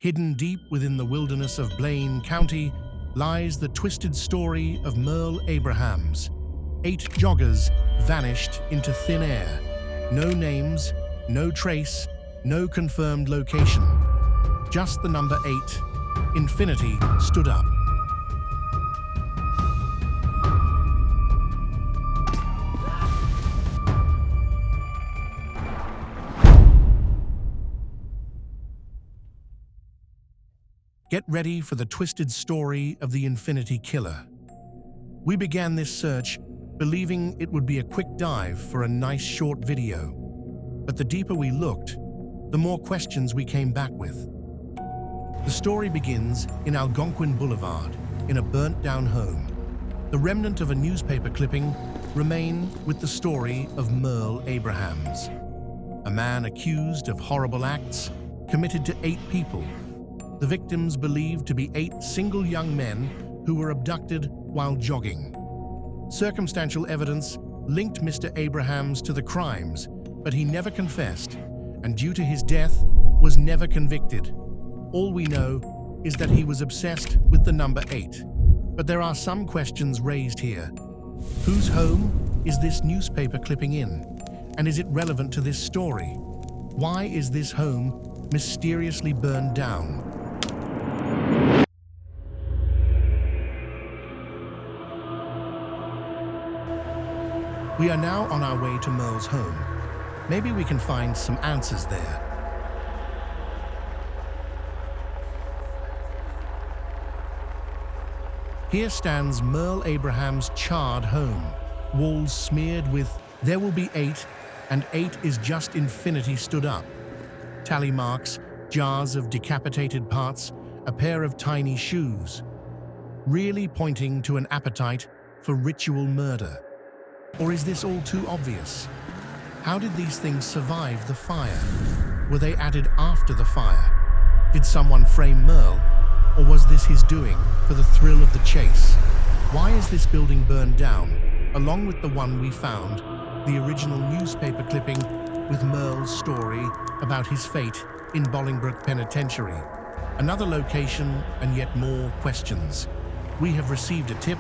Hidden deep within the wilderness of Blaine County lies the twisted story of Merle Abrahams. 8 joggers vanished into thin air. No names, no trace, no confirmed location. Just the number 8. Infinity stood up. Get ready for the twisted story of the Infinity Killer. We began this search believing it would be a quick dive for a nice short video. But the deeper we looked, the more questions we came back with. The story begins in Algonquin Boulevard, in a burnt-down home. The remnant of a newspaper clipping remain with the story of Merle Abrahams, a man accused of horrible acts committed to 8 people. The victims believed to be 8 single young men who were abducted while jogging. Circumstantial evidence linked Mr. Abrahams to the crimes, but he never confessed, and due to his death, was never convicted. All we know is that he was obsessed with the number 8. But there are some questions raised here. Whose home is this newspaper clipping in? And is it relevant to this story? Why is this home mysteriously burned down? We are now on our way to Merle's home. Maybe we can find some answers there. Here stands Merle Abrahams' charred home, walls smeared with "There will be 8, and 8 is just infinity stood up." Tally marks, jars of decapitated parts, a pair of tiny shoes, really pointing to an appetite for ritual murder. Or is this all too obvious? How did these things survive the fire? Were they added after the fire? Did someone frame Merle? Or was this his doing for the thrill of the chase? Why is this building burned down, along with the one we found, the original newspaper clipping with Merle's story about his fate in Bolingbroke Penitentiary? Another location and yet more questions. We have received a tip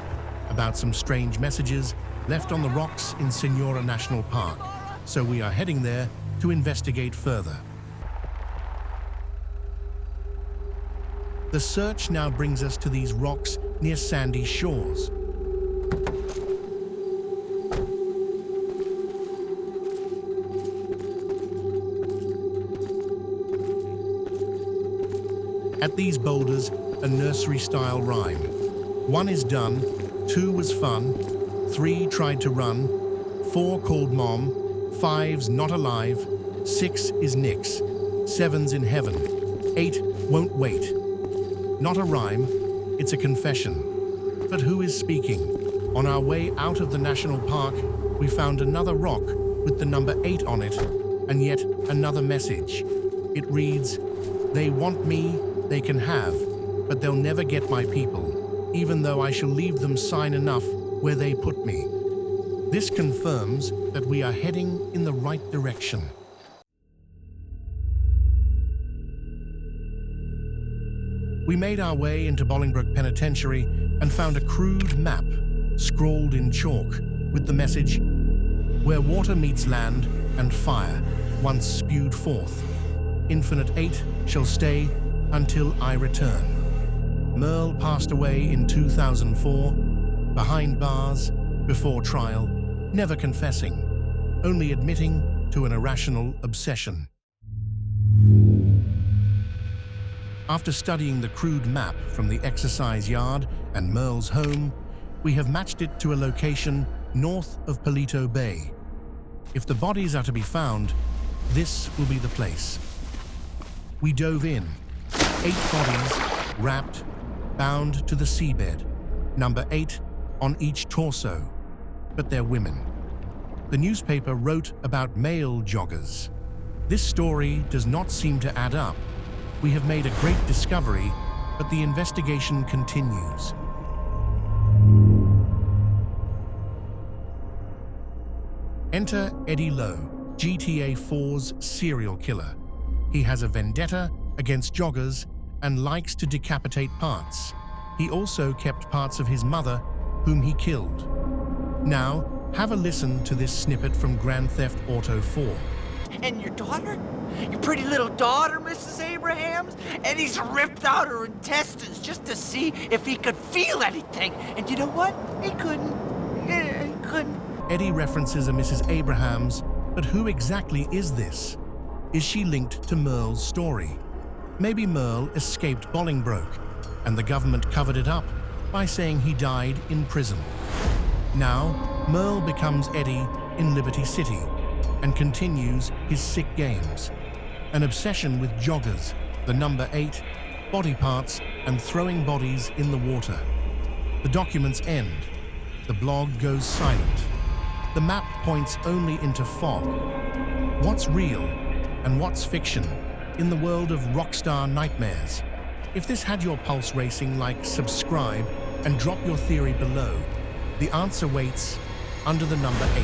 about some strange messages left on the rocks in Senora National Park, so we are heading there to investigate further. The search now brings us to these rocks near sandy shores. At these boulders, a nursery-style rhyme. 1 is done, 2 was fun, 3 tried to run, 4 called mom, 5's not alive, 6 is nix, 7's in heaven, 8 won't wait. Not a rhyme, it's a confession. But who is speaking? On our way out of the national park, we found another rock with the number 8 on it, and yet another message. It reads, "They want me, they can have, but they'll never get my people, even though I shall leave them sign enough where they put me." This confirms that we are heading in the right direction. We made our way into Bolingbroke Penitentiary and found a crude map, scrawled in chalk, with the message, "Where water meets land and fire once spewed forth, infinite 8 shall stay until I return." Merle passed away in 2004, behind bars, before trial, never confessing, only admitting to an irrational obsession. After studying the crude map from the exercise yard and Merle's home, we have matched it to a location north of Palito Bay. If the bodies are to be found, this will be the place. We dove in, 8 bodies, wrapped, bound to the seabed, number 8 on each torso, but they're women. The newspaper wrote about male joggers. This story does not seem to add up. We have made a great discovery, but the investigation continues. Enter Eddie Lowe, GTA 4's serial killer. He has a vendetta against joggers and likes to decapitate parts. He also kept parts of his mother, whom he killed. Now, have a listen to this snippet from Grand Theft Auto 4. And your daughter? Your pretty little daughter, Mrs. Abrahams? And he's ripped out her intestines just to see if he could feel anything. And you know what? He couldn't. Yeah, he couldn't. Eddie references a Mrs. Abrahams, but who exactly is this? Is she linked to Merle's story? Maybe Merle escaped Bolingbroke, and the government covered it up by saying he died in prison. Now, Merle becomes Eddie in Liberty City and continues his sick games. An obsession with joggers, the number 8, body parts, and throwing bodies in the water. The documents end. The blog goes silent. The map points only into fog. What's real and what's fiction in the world of Rockstar nightmares? If this had your pulse racing, like, subscribe, and drop your theory below. The answer waits under the number 8.